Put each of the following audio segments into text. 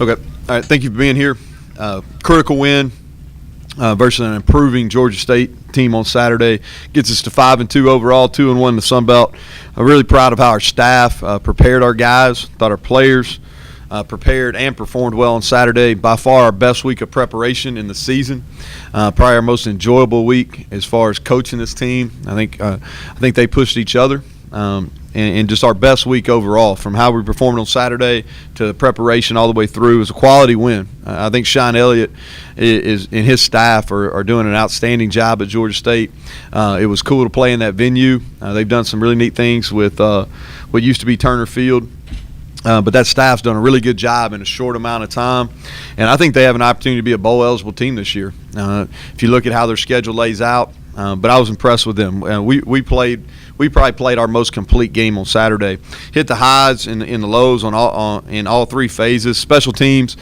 Okay. All right. Thank you for being here. Critical win versus an improving Georgia State team on Saturday gets us to 5-2 overall, 2-1 in the Sun Belt. I'm really proud of how our staff prepared our guys. Thought our players prepared and performed well on Saturday. By far our best week of preparation in the season. Probably our most enjoyable week as far as coaching this team. I think they pushed each other. And just our best week overall, from how we performed on Saturday to the preparation all the way through. It was a quality win. I think Sean Elliott and his staff are doing an outstanding job at Georgia State. It was cool to play in that venue. They've done some really neat things with what used to be Turner Field. But that staff's done a really good job in a short amount of time. And I think they have an opportunity to be a bowl-eligible team this year. If you look at how their schedule lays out, but I was impressed with them. We probably played our most complete game on Saturday. Hit the highs and the lows in all three phases. Special teams,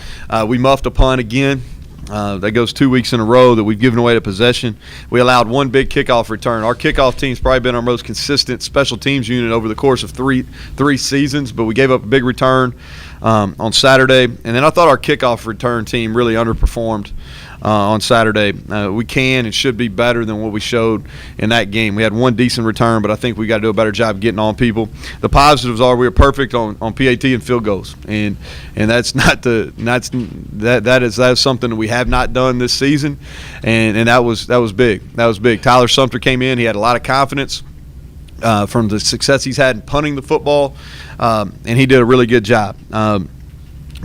we muffed a punt again. That goes 2 weeks in a row that we've given away the possession. We allowed one big kickoff return. Our kickoff team's probably been our most consistent special teams unit over the course of three seasons, but we gave up a big return on Saturday. And then I thought our kickoff return team really underperformed on Saturday. We can and should be better than what we showed in that game. We had one decent return, but I think we got to do a better job getting on people. The positives are we were perfect on PAT and field goals, and that's that is something that we have not done this season, and that was big. That was big. Tyler Sumter came in. He had a lot of confidence from the success he's had in punting the football, and he did a really good job.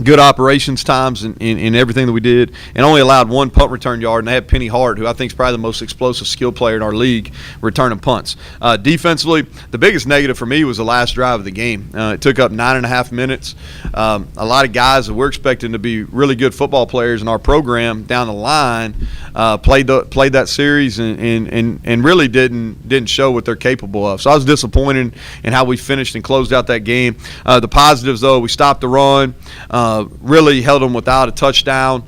Good operations times in everything that we did, and only allowed one punt return yard, and they had Penny Hart, who I think is probably the most explosive skill player in our league, returning punts. Defensively, the biggest negative for me was the last drive of the game. It took up 9.5 minutes. A lot of guys that we're expecting to be really good football players in our program down the line played that series and really didn't show what they're capable of. So I was disappointed in how we finished and closed out that game. The positives, though, we stopped the run. Really held them without a touchdown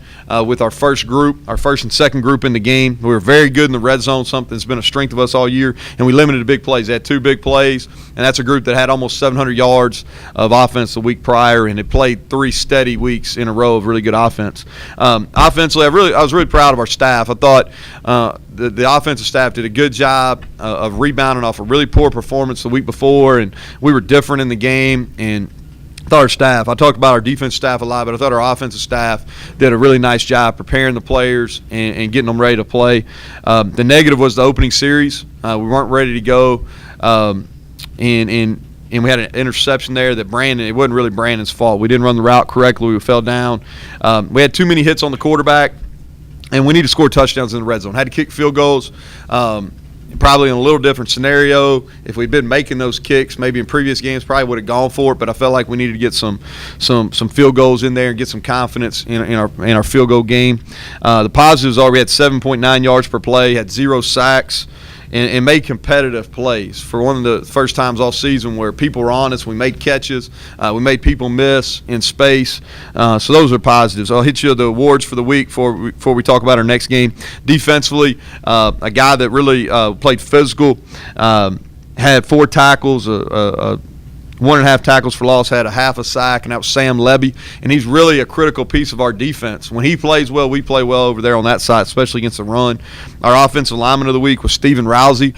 with our first and second group in the game. We were very good in the red zone, something that's been a strength of us all year, and we limited the big plays. They had 2 big plays, and that's a group that had almost 700 yards of offense the week prior, and it played 3 steady weeks in a row of really good offense. Offensively, I was really proud of our staff. I thought the offensive staff did a good job of rebounding off a really poor performance the week before, and we were different in the game. And I talked about our defense staff a lot, but I thought our offensive staff did a really nice job preparing the players and getting them ready to play. The negative was the opening series. We weren't ready to go, and we had an interception there that it wasn't really Brandon's fault. We didn't run the route correctly. We fell down. We had too many hits on the quarterback, and we need to score touchdowns in the red zone. Had to kick field goals. Probably in a little different scenario. If we'd been making those kicks, maybe in previous games, probably would have gone for it. But I felt like we needed to get some field goals in there and get some confidence in our field goal game. The positives are we had 7.9 yards per play, had 0 sacks, and made competitive plays for one of the first times all season where people were honest. We made catches. We made people miss in space. So those are positives. I'll hit you the awards for the week before we talk about our next game. Defensively, a guy that really played physical, had 4 tackles, 1.5 tackles for loss, had a half a sack, and that was Sam Levy. And he's really a critical piece of our defense. When he plays well, we play well over there on that side, especially against the run. Our offensive lineman of the week was Steven Rousey.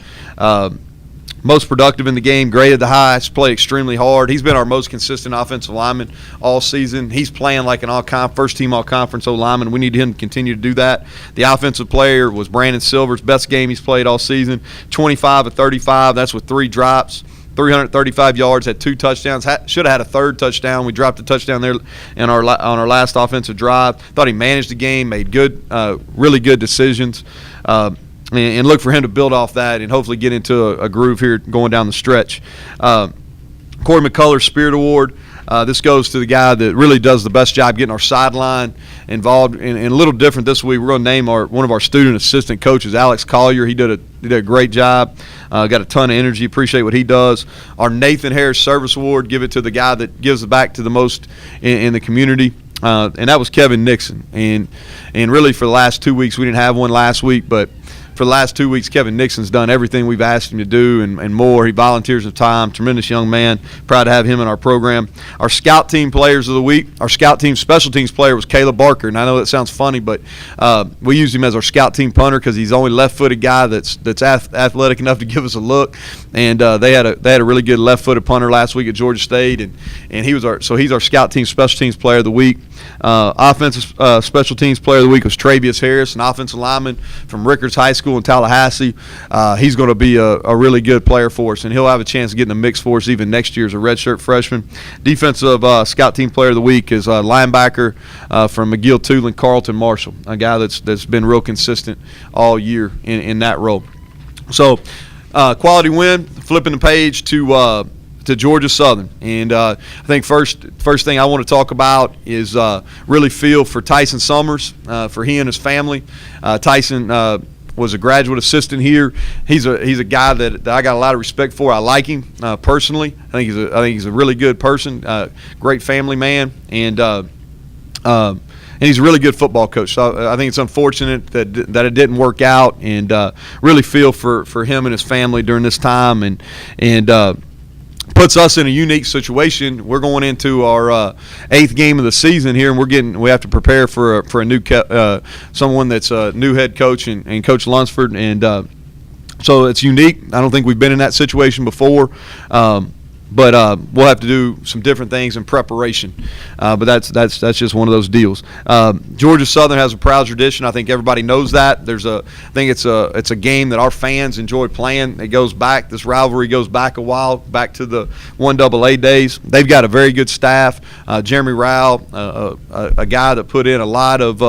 Most productive in the game, graded the highest, played extremely hard. He's been our most consistent offensive lineman all season. He's playing like an first-team all-conference O-lineman. We need him to continue to do that. The offensive player was Brandon Silver's best game he's played all season, 25 of 35. That's with 3 drops. 335 yards, had 2 touchdowns. Should have had a 3rd touchdown. We dropped a touchdown there on our last offensive drive. Thought he managed the game, made really good decisions, and look for him to build off that and hopefully get into a groove here going down the stretch. Corey McCullough's Spirit Award. This goes to the guy that really does the best job getting our sideline involved. And a little different this week, we're going to name one of our student assistant coaches, Alex Collier. He did a great job. Got a ton of energy. Appreciate what he does. Our Nathan Harris Service Award, give it to the guy that gives back to the most in the community. And that was Kevin Nixon. And really for the last 2 weeks, we didn't have one last week, but for the last 2 weeks, Kevin Nixon's done everything we've asked him to do and more. He volunteers his time. Tremendous young man. Proud to have him in our program. Our scout team players of the week, our scout team special teams player was Caleb Barker. And I know that sounds funny, but we use him as our scout team punter because he's the only left-footed guy that's athletic enough to give us a look. And they had a really good left-footed punter last week at Georgia State, and he's our scout team special teams player of the week. Offensive special teams player of the week was Travius Harris, an offensive lineman from Rickards High School in Tallahassee. He's going to be a really good player for us, and he'll have a chance to get in the mix for us even next year as a redshirt freshman. Defensive scout team player of the week is linebacker from McGill, Tulane, Carlton Marshall, a guy that's been real consistent all year in that role. So, quality win. Flipping the page to Georgia Southern, and I think first thing I want to talk about is really feel for Tyson Summers, for he and his family. Tyson was a graduate assistant here. He's a guy that I got a lot of respect for. I like him personally. I think he's a really good person, great family man, and he's a really good football coach. So I think it's unfortunate that it didn't work out, and really feel for him and his family during this time, and puts us in a unique situation. We're going into our 8th game of the season here, and we have to prepare for a new someone that's a new head coach and Coach Lunsford, and so it's unique. I don't think we've been in that situation before. But we'll have to do some different things in preparation. But that's just one of those deals. Georgia Southern has a proud tradition. I think everybody knows that. I think it's a game that our fans enjoy playing. It goes back. This rivalry goes back a while, back to the 1AA days. They've got a very good staff. Jeremy Rowell, a guy that put in a lot of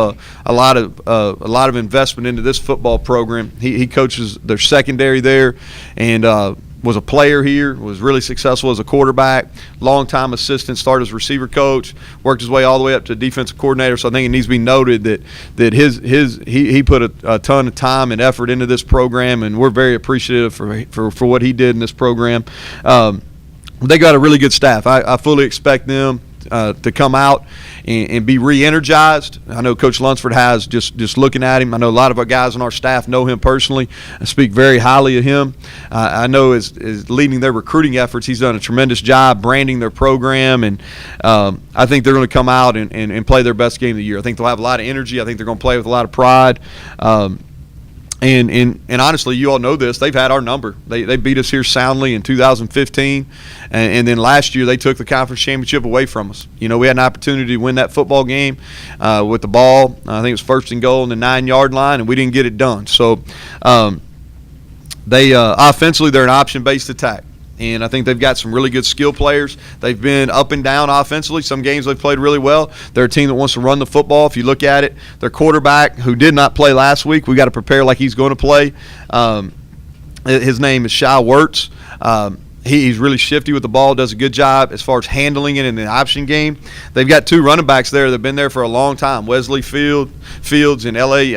investment into this football program. He coaches their secondary there, and was a player here, was really successful as a quarterback, long-time assistant, started as receiver coach, worked his way all the way up to defensive coordinator. So I think it needs to be noted that he put a ton of time and effort into this program, and we're very appreciative for what he did in this program. They got a really good staff. I fully expect them to come out and be re-energized. I know Coach Lunsford has, just looking at him. I know a lot of our guys on our staff know him personally. I speak very highly of him. I know as leading their recruiting efforts, he's done a tremendous job branding their program, and I think they're going to come out and play their best game of the year. I think they'll have a lot of energy. I think they're going to play with a lot of pride. And honestly, you all know this. They've had our number. They beat us here soundly in 2015, and then last year they took the conference championship away from us. You know, we had an opportunity to win that football game with the ball. I think it was first and goal on the 9-yard line, and we didn't get it done. So they offensively, they're an option-based attack. And I think they've got some really good skill players. They've been up and down offensively. Some games they've played really well. They're a team that wants to run the football. If you look at it, their quarterback, who did not play last week, we got to prepare like he's going to play. His name is Shy Wirtz. He's really shifty with the ball, does a good job as far as handling it in the option game. They've got 2 running backs there that have been there for a long time, Wesley Fields and L.A.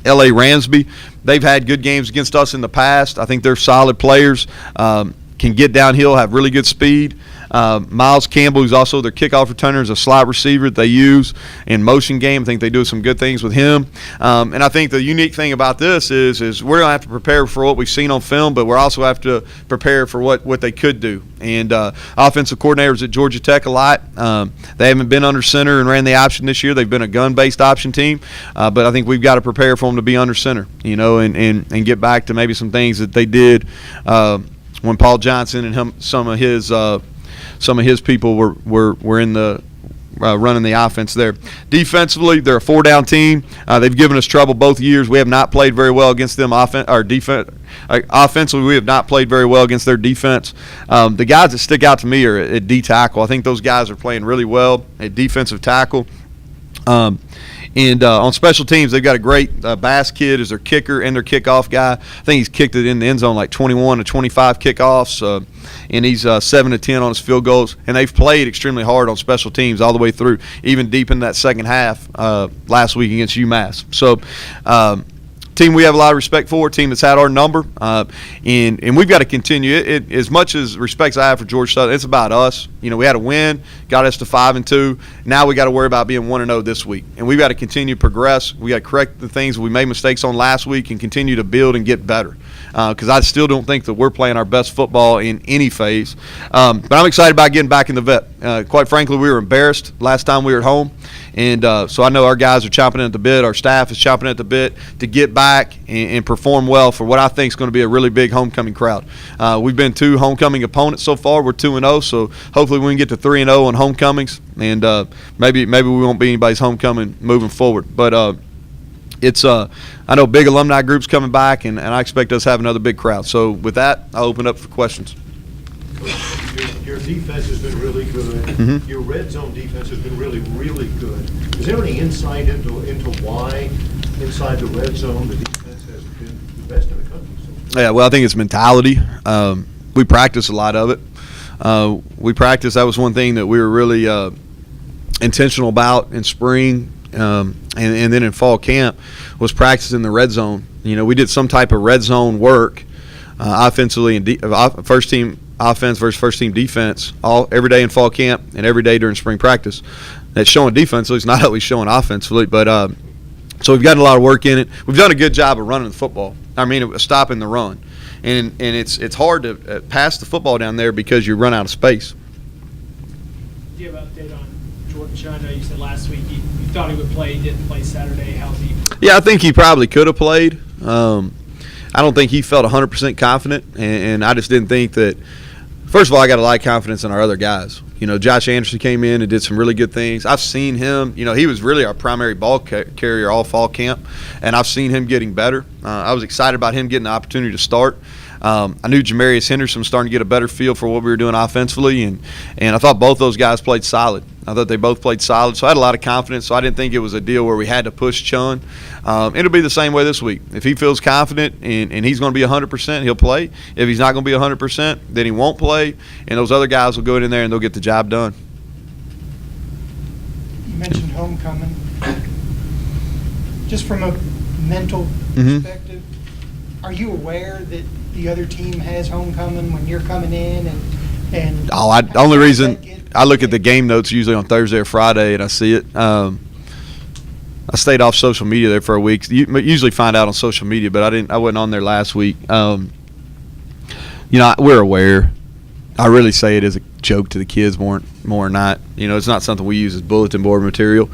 Ransby. They've had good games against us in the past. I think they're solid players. Can get downhill, have really good speed. Miles Campbell, who's also their kickoff returner, is a slot receiver that they use in motion game. I think they do some good things with him. And I think the unique thing about this is we're going to have to prepare for what we've seen on film, but we're also have to prepare for what they could do. And offensive coordinators at Georgia Tech a lot. They haven't been under center and ran the option this year. They've been a gun-based option team. But I think we've got to prepare for them to be under center, you know, and get back to maybe some things that they did when Paul Johnson and some of his people were in the running the offense there. Defensively, they're a 4-down team. They've given us trouble both years. We have not played very well against them. Offensively, we have not played very well against their defense. The guys that stick out to me are at D tackle. I think those guys are playing really well at defensive tackle. And on special teams, they've got a great Bass kid as their kicker and their kickoff guy. I think he's kicked it in the end zone like 21 to 25 kickoffs, and he's 7 to 10 on his field goals. And they've played extremely hard on special teams all the way through, even deep in that second half last week against UMass. So team we have a lot of respect for, a team that's had our number, and we've got to continue. It as much as respects I have for Georgia Southern, it's about us. You know, we had a win, got us to 5-2. Now we got to worry about being 1-0 this week, and we've got to continue to progress. We got to correct the things we made mistakes on last week and continue to build and get better. Because I still don't think that we're playing our best football in any phase. But I'm excited about getting back in the vet. Quite frankly, we were embarrassed last time we were at home. And so I know our guys are chomping at the bit. Our staff is chomping at the bit to get back and perform well for what I think is going to be a really big homecoming crowd. We've been 2 homecoming opponents so far. We're 2-0, so hopefully we can get to 3-0 on homecomings. And maybe we won't be anybody's homecoming moving forward. But it's I know big alumni groups coming back, and I expect us to have another big crowd. So with that, I'll open up for questions. Your defense has been really good. Mm-hmm. Your red zone defense has been really, really good. Is there any insight into why inside the red zone the defense has been the best in the country? Yeah, well, I think it's mentality. We practice a lot of it. We practice. That was one thing that we were really intentional about in spring. And then in fall camp was practicing the red zone. You know, we did some type of red zone work offensively and first team offense versus first team defense every day in fall camp and every day during spring practice. That's showing defensively. It's not always showing offensively, but so we've gotten a lot of work in it. We've done a good job of running the football. I mean, stopping the run, and it's hard to pass the football down there because you run out of space. Do you have an update on Jordan? I know you said last week you thought he would play. He didn't play Saturday. How's he? Yeah, I think he probably could have played. I don't think he felt 100% confident, and I just didn't think that. First of all, I got a lot of confidence in our other guys. You know, Josh Anderson came in and did some really good things. I've seen him. You know, he was really our primary ball carrier all fall camp, and I've seen him getting better. I was excited about him getting the opportunity to start. I knew Jamarius Henderson was starting to get a better feel for what we were doing offensively, and I thought both those guys played solid. I thought they both played solid, so I had a lot of confidence. So I didn't think it was a deal where we had to push Chun. It'll be the same way this week. If he feels confident and he's going to be 100%, he'll play. If he's not going to be 100%, then he won't play, and those other guys will go in there and they'll get the job done. You mentioned homecoming. Just from a mental perspective, are you aware that the other team has homecoming when you're coming in? And only reason I look at the game notes usually on Thursday or Friday and I see it. I stayed off social media there for a week. You usually find out on social media, but I wasn't on there last week. You know, we're aware. I really say it as a joke to the kids more or not. You know, it's not something we use as bulletin board material.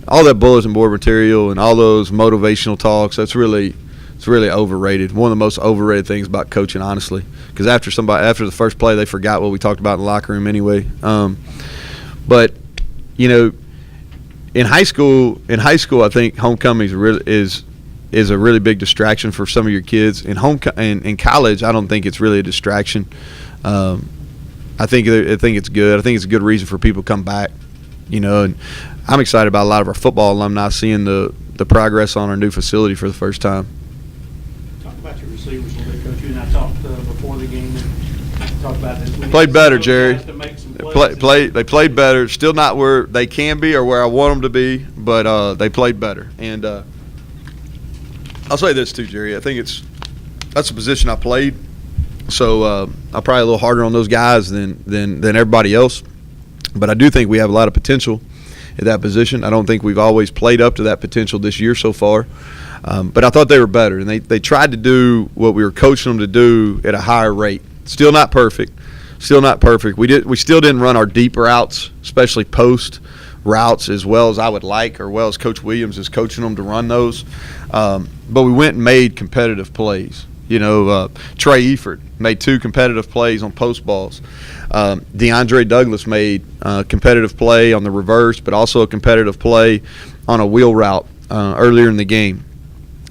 All that bulletin board material and all those motivational talks, it's really overrated. One of the most overrated things about coaching, honestly, because after the first play, they forgot what we talked about in the locker room anyway. But you know, in high school, I think homecoming is a really big distraction for some of your kids. In college, I don't think it's really a distraction. I think it's good. I think it's a good reason for people to come back. You know, and I'm excited about a lot of our football alumni seeing the progress on our new facility for the first time. Talk about your receivers a little bit, Coach. You and I talked before the game and talked about this. Played better, Jerry. They played better. Still not where they can be or where I want them to be, but they played better. And I'll say this too, Jerry. I think that's a position I played, so I'm probably a little harder on those guys than everybody else. But I do think we have a lot of potential at that position. I don't think we've always played up to that potential this year so far. But I thought they were better, and they tried to do what we were coaching them to do at a higher rate. Still not perfect. We still didn't run our deep routes, especially post routes, as well as I would like, or well as Coach Williams is coaching them to run those. But we went and made competitive plays. You know, Trey Eford made 2 competitive plays on post balls. DeAndre Douglas made a competitive play on the reverse, but also a competitive play on a wheel route earlier in the game.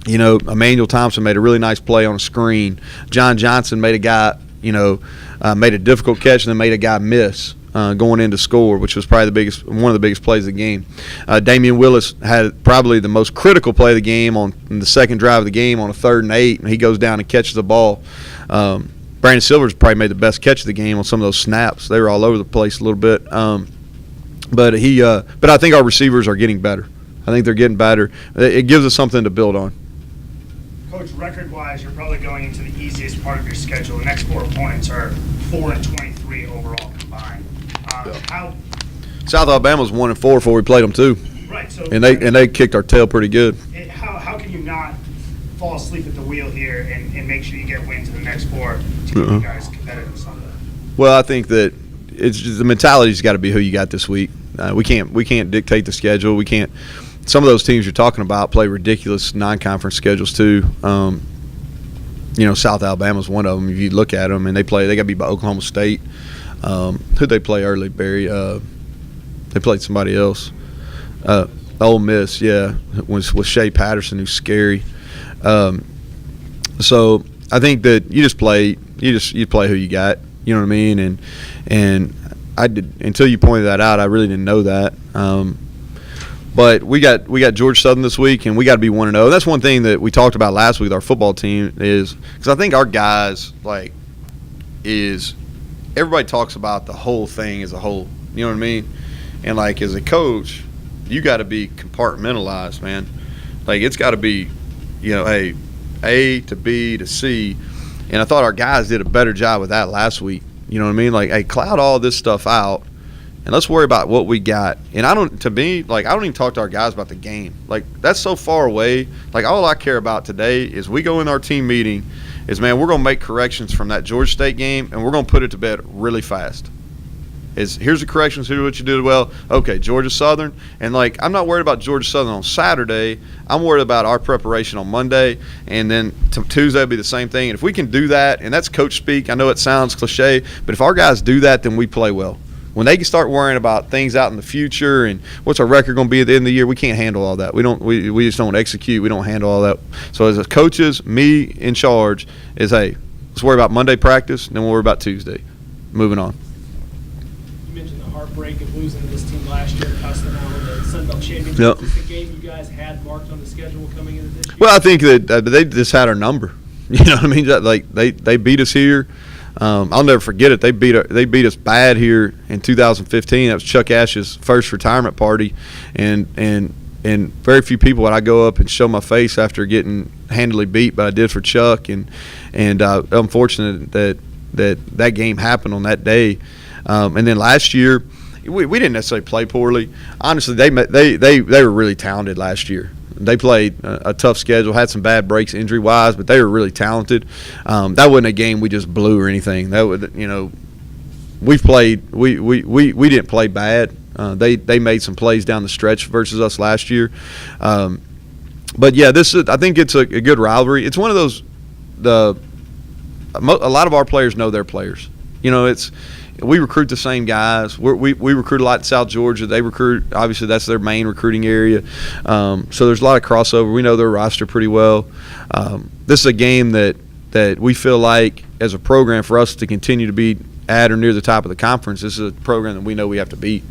You know, Emmanuel Thompson made a really nice play on a screen. John Johnson made a guy, made a difficult catch and then made a guy miss going in to score, which was probably one of the biggest plays of the game. Damian Willis had probably the most critical play of the game on the second drive of the game on a 3rd and 8, and he goes down and catches the ball. Brandon Silvers probably made the best catch of the game on some of those snaps. They were all over the place a little bit. But I think our receivers are getting better. I think they're getting better. It gives us something to build on. Coach, record-wise, you're probably going into the easiest part of your schedule. The next 4 opponents are 4-23 overall combined. How South Alabama was 1-4 before we played them too, right? So and they kicked our tail pretty good. How can you not fall asleep at the wheel here and make sure you get wins in the next 4 to keep you guys competitive Sunday? Well, I think that it's just, the mentality's got to be who you got this week. We can't dictate the schedule. We can't. Some of those teams you're talking about play ridiculous non-conference schedules too. South Alabama's one of them. If you look at them, and they got to be by Oklahoma State. Who'd they play early, Barry? They played somebody else. Ole Miss, yeah, with Shea Patterson, who's scary. So I think that you just play. You play who you got. You know what I mean? And I did, until you pointed that out, I really didn't know that. But we got Georgia Southern this week, and we got to be 1-0. That's one thing that we talked about last week with our football team, is because I think our guys everybody talks about the whole thing as a whole. You know what I mean? And as a coach, you got to be compartmentalized, man. It's got to be, hey, A to B to C. And I thought our guys did a better job with that last week. You know what I mean? Hey, cloud all this stuff out, and let's worry about what we got. And I don't even talk to our guys about the game. That's so far away. All I care about today is we go in our team meeting is, man, we're going to make corrections from that Georgia State game, and we're going to put it to bed really fast. Here's the corrections, here's what you did well. Okay, Georgia Southern. And, I'm not worried about Georgia Southern on Saturday. I'm worried about our preparation on Monday, and then Tuesday will be the same thing. And if we can do that, and that's coach speak, I know it sounds cliche, but if our guys do that, then we play well. When they can start worrying about things out in the future and what's our record going to be at the end of the year, we can't handle all that. We just don't execute. We don't handle all that. So as coaches, me in charge is, hey, let's worry about Monday practice, and then we'll worry about Tuesday. Moving on. You mentioned the heartbreak of losing to this team last year, costing out in the Sun Belt Championship. Yep. Is this a game you guys had marked on the schedule coming into this year? Well, I think that they just had our number. You know what I mean? They beat us here. I'll never forget it. They beat us bad here in 2015. That was Chuck Ash's first retirement party, and very few people would I go up and show my face after getting handily beat, but I did for Chuck, and unfortunate that game happened on that day. And then last year, we didn't necessarily play poorly. Honestly, they were really talented last year. They played a tough schedule, had some bad breaks injury-wise, but they were really talented. That wasn't a game we just blew or anything. That would, we didn't play bad. They made some plays down the stretch versus us last year. But yeah, I think it's a good rivalry. It's one of those. A lot of our players know their players. We recruit the same guys. We recruit a lot in South Georgia. They recruit, obviously, that's their main recruiting area. So there's a lot of crossover. We know their roster pretty well. This is a game that we feel like, as a program, for us to continue to be at or near the top of the conference, this is a program that we know we have to beat.